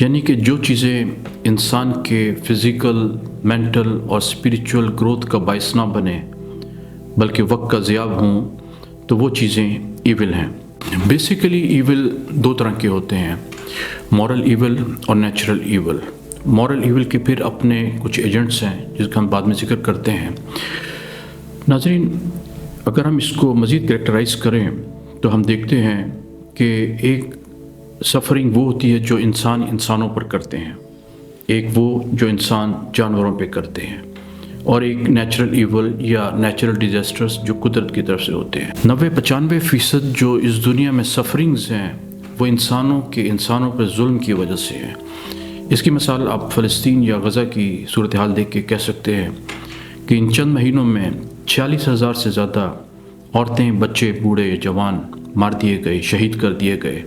یعنی کہ جو چیزیں انسان کے فزیکل، مینٹل اور اسپریچول گروتھ کا باعث نہ بنے بلکہ وقت کا ضیاع ہوں، تو وہ چیزیں ایول ہیں۔ بیسیکلی ایول دو طرح کے ہوتے ہیں، مورل ایول اور نیچرل ایول۔ مورل ایول کے پھر اپنے کچھ ایجنٹس ہیں جس کا ہم بعد میں ذکر کرتے ہیں۔ ناظرین، اگر ہم اس کو مزید کریکٹرائز کریں تو ہم دیکھتے ہیں کہ ایک سفرنگ وہ ہوتی ہے جو انسانوں پر کرتے ہیں، ایک وہ جو انسان جانوروں پہ کرتے ہیں، اور ایک نیچرل ایول یا نیچرل ڈیزاسٹرز جو قدرت کی طرف سے ہوتے ہیں۔ 90-95% جو اس دنیا میں سفرنگز ہیں وہ انسانوں پر ظلم کی وجہ سے ہیں۔ اس کی مثال آپ فلسطین یا غزہ کی صورتحال دیکھ کے کہہ سکتے ہیں کہ ان چند مہینوں میں 40,000 سے زیادہ عورتیں، بچے، بوڑھے، جوان مار دیے گئے، شہید کر دیے گئے،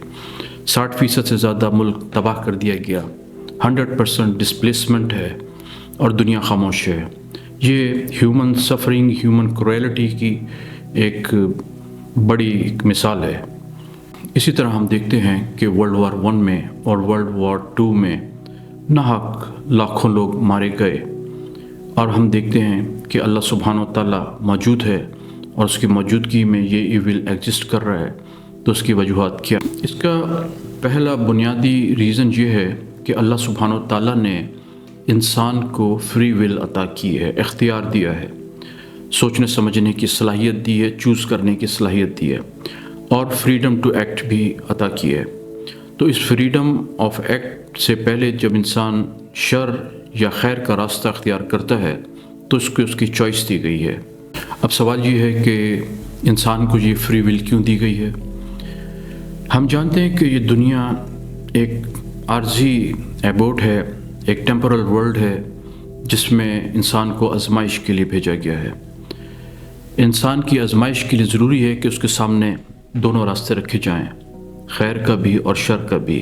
60% سے زیادہ ملک تباہ کر دیا گیا، 100% ڈسپلیسمنٹ ہے اور دنیا خاموش ہے۔ یہ ہیومن سفرنگ، ہیومن کروئلٹی کی ایک بڑی مثال ہے۔ اسی طرح ہم دیکھتے ہیں کہ ورلڈ وار 1 میں اور ورلڈ وار 2 میں ناحق لاکھوں لوگ مارے گئے، اور ہم دیکھتے ہیں کہ اللہ سبحانہ و تعالیٰ موجود ہے اور اس کی موجودگی میں یہ ایول ایگزسٹ کر رہا ہے۔ تو اس کی وجوہات کیا؟ اس کا پہلا بنیادی ریزن یہ ہے کہ اللہ سبحانہ و تعالیٰ نے انسان کو فری ول عطا کی ہے، اختیار دیا ہے، سوچنے سمجھنے کی صلاحیت دی ہے، چوز کرنے کی صلاحیت دی ہے، اور فریڈم ٹو ایکٹ بھی عطا کی ہے۔ تو اس فریڈم آف ایکٹ سے پہلے جب انسان شر یا خیر کا راستہ اختیار کرتا ہے تو اس کو اس کی چوائس دی گئی ہے۔ اب سوال یہ ہے کہ انسان کو یہ فری ول کیوں دی گئی ہے؟ ہم جانتے ہیں کہ یہ دنیا ایک عارضی ایبوٹ ہے، ایک ٹیمپورل ورلڈ ہے جس میں انسان کو آزمائش کے لیے بھیجا گیا ہے۔ انسان کی آزمائش کے لیے ضروری ہے کہ اس کے سامنے دونوں راستے رکھے جائیں، خیر کا بھی اور شر کا بھی۔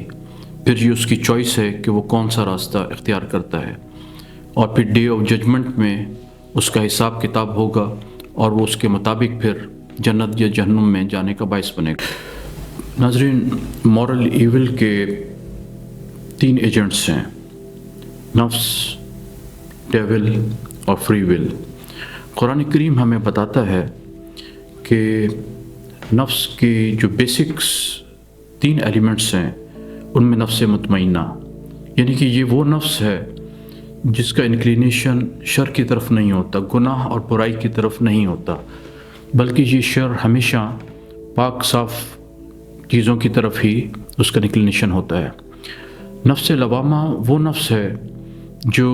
پھر یہ اس کی چوائس ہے کہ وہ کون سا راستہ اختیار کرتا ہے، اور پھر ڈے آف ججمنٹ میں اس کا حساب کتاب ہوگا اور وہ اس کے مطابق پھر جنت یا جہنم میں جانے کا باعث بنے گا۔ ناظرین، مورل ایول کے 3 ایجنٹس ہیں، نفس، ڈیول اور فری ول۔ قرآن کریم ہمیں بتاتا ہے کہ نفس کے جو بیسکس 3 ایلیمنٹس ہیں ان میں نفس مطمئنہ، یعنی کہ یہ وہ نفس ہے جس کا انکلینیشن شر کی طرف نہیں ہوتا، گناہ اور برائی کی طرف نہیں ہوتا، بلکہ یہ شر ہمیشہ پاک صاف چیزوں کی طرف ہی اس کا انکلینیشن ہوتا ہے۔ نفس لوامہ وہ نفس ہے جو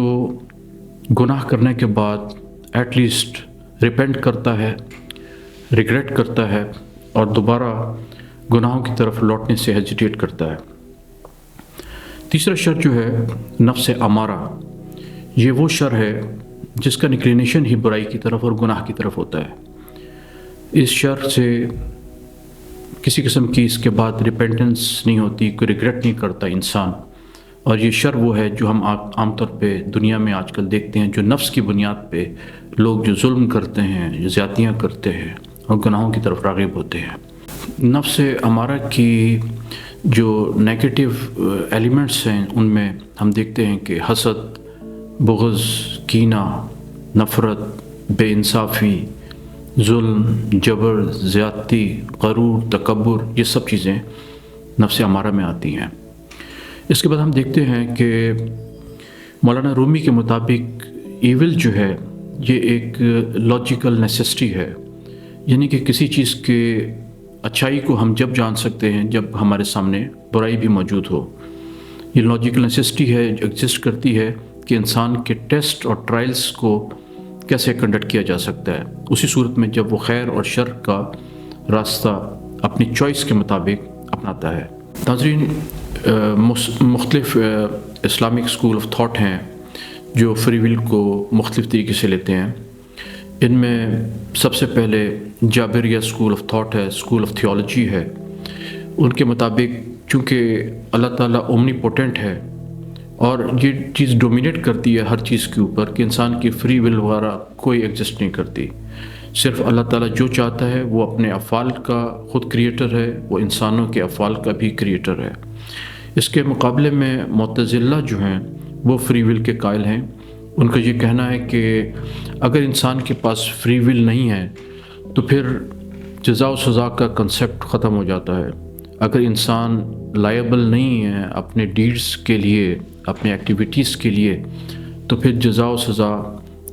گناہ کرنے کے بعد ایٹ لیسٹ ریپینٹ کرتا ہے، ریگریٹ کرتا ہے اور دوبارہ گناہوں کی طرف لوٹنے سے ہیزیٹیٹ کرتا ہے۔ تیسرا شر جو ہے نفس امارہ، یہ وہ شر ہے جس کا انکلینیشن ہی برائی کی طرف اور گناہ کی طرف ہوتا ہے۔ اس شر سے کسی قسم کی اس کے بعد ریپینٹنس نہیں ہوتی، کوئی ریگریٹ نہیں کرتا انسان، اور یہ شر وہ ہے جو ہم عام طور پہ دنیا میں آج کل دیکھتے ہیں، جو نفس کی بنیاد پہ لوگ جو ظلم کرتے ہیں، جو زیادتیاں کرتے ہیں اور گناہوں کی طرف راغب ہوتے ہیں۔ نفس امارہ کی جو نیگیٹو ایلیمنٹس ہیں ان میں ہم دیکھتے ہیں کہ حسد، بغض، کینہ، نفرت، بے انصافی، ظلم، جبر، زیادتی، غرور، تکبر، یہ سب چیزیں نفس امارہ میں آتی ہیں۔ اس کے بعد ہم دیکھتے ہیں کہ مولانا رومی کے مطابق ایول جو ہے یہ ایک لاجیکل نیسیسٹی ہے، یعنی کہ کسی چیز کے اچھائی کو ہم جب جان سکتے ہیں جب ہمارے سامنے برائی بھی موجود ہو۔ یہ لاجیکل نیسیسٹی ہے، ایگزسٹ کرتی ہے کہ انسان کے ٹیسٹ اور ٹرائلز کو کیسے کنڈکٹ کیا جا سکتا ہے، اسی صورت میں جب وہ خیر اور شر کا راستہ اپنی چوائس کے مطابق اپناتا ہے۔ ناظرین، مختلف اسلامک اسکول آف تھاٹ ہیں جو فری ول کو مختلف طریقے سے لیتے ہیں۔ ان میں سب سے پہلے جابریہ اسکول آف تھاٹ ہے، اسکول آف تھیولوجی ہے۔ ان کے مطابق چونکہ اللہ تعالیٰ اومنی پوٹنٹ ہے اور یہ چیز ڈومینیٹ کرتی ہے ہر چیز کے اوپر کہ انسان کی فری ول وغیرہ کوئی ایگزسٹ نہیں کرتی، صرف اللہ تعالیٰ جو چاہتا ہے وہ اپنے افعال کا خود کریٹر ہے، وہ انسانوں کے افعال کا بھی کریٹر ہے۔ اس کے مقابلے میں معتزلہ جو ہیں وہ فری ول کے قائل ہیں۔ ان کا یہ کہنا ہے کہ اگر انسان کے پاس فری ول نہیں ہے تو پھر جزا و سزا کا کنسیپٹ ختم ہو جاتا ہے۔ اگر انسان لائبل نہیں ہے اپنے ڈیڈز کے لیے، اپنے ایکٹیویٹیز کے لیے، تو پھر جزا و سزا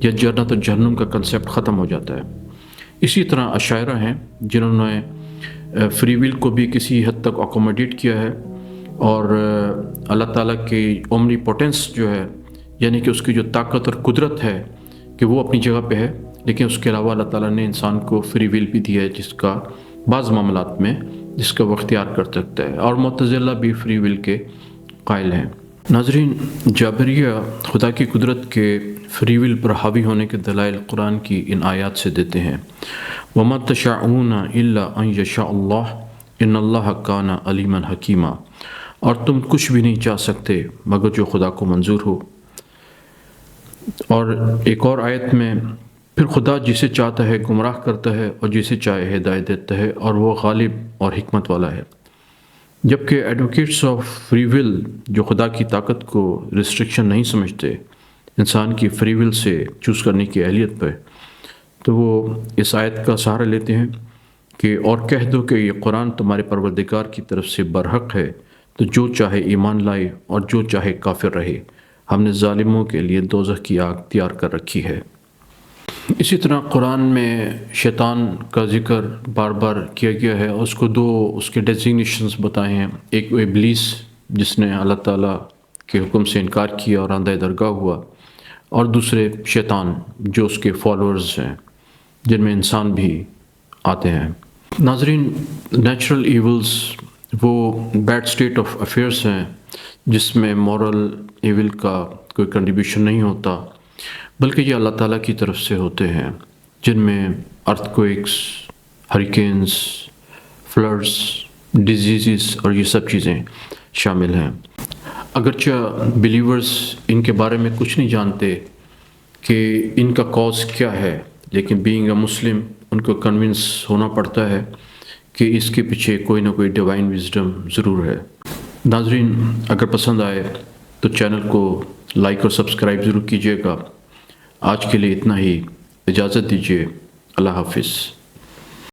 یا جنت و جہنم کا کنسیپٹ ختم ہو جاتا ہے۔ اسی طرح اشاعرہ ہیں جنہوں نے فری ول کو بھی کسی حد تک اکوموڈیٹ کیا ہے، اور اللہ تعالیٰ کی اومنی پوٹینس جو ہے، یعنی کہ اس کی جو طاقت اور قدرت ہے کہ وہ اپنی جگہ پہ ہے، لیکن اس کے علاوہ اللہ تعالیٰ نے انسان کو فری ول بھی دیا ہے جس کا بعض معاملات میں جس کا وہ اختیار کر سکتا ہے، اور معتزلہ بھی فری ول کے قائل ہیں۔ ناظرین، جابریہ خدا کی قدرت کے فری ول پر حاوی ہونے کے دلائل قرآن کی ان آیات سے دیتے ہیں۔ وَمَا تَشَاءُونَ إِلَّا أَن يَشَاءَ اللَّهُ إِنَّ اللَّهَ كَانَ عَلِيمًا حَكِيمًا، اور تم کچھ بھی نہیں چاہ سکتے مگر جو خدا کو منظور ہو۔ اور ایک اور آیت میں پھر خدا جسے چاہتا ہے گمراہ کرتا ہے اور جسے چاہے ہدایت دیتا ہے، اور وہ غالب اور حکمت والا ہے۔ جبکہ ایڈوکیٹس آف فری ول جو خدا کی طاقت کو ریسٹرکشن نہیں سمجھتے انسان کی فری ول سے چوز کرنے کی اہلیت پہ، تو وہ اس آیت کا سہارا لیتے ہیں کہ اور کہہ دو کہ یہ قرآن تمہارے پروردگار کی طرف سے برحق ہے، تو جو چاہے ایمان لائے اور جو چاہے کافر رہے، ہم نے ظالموں کے لیے دوزخ کی آگ تیار کر رکھی ہے۔ اسی طرح قرآن میں شیطان کا ذکر بار بار کیا گیا ہے، اس کو دو اس کے ڈیزگنیشنز بتائے ہیں۔ ایک وہ ابلیس جس نے اللہ تعالیٰ کے حکم سے انکار کیا اور آندھے درگاہ ہوا، اور دوسرے شیطان جو اس کے فالورز ہیں جن میں انسان بھی آتے ہیں۔ ناظرین، نیچرل ایولز وہ بیڈ سٹیٹ آف افیئرس ہیں جس میں مورل ایول کا کوئی کنٹریبیوشن نہیں ہوتا، بلکہ یہ اللہ تعالیٰ کی طرف سے ہوتے ہیں، جن میں ارتھ کوئکس، ہریکینز، فلڈز، ڈیزیزز اور یہ سب چیزیں شامل ہیں۔ اگرچہ بلیورز ان کے بارے میں کچھ نہیں جانتے کہ ان کا کاز کیا ہے، لیکن بینگ اے مسلم ان کو کنونس ہونا پڑتا ہے کہ اس کے پیچھے کوئی نہ کوئی ڈیوائن وزڈم ضرور ہے۔ ناظرین، اگر پسند آئے تو چینل کو لائک اور سبسکرائب ضرور کیجیے گا۔ آج کے لیے اتنا ہی، اجازت دیجیے، اللہ حافظ۔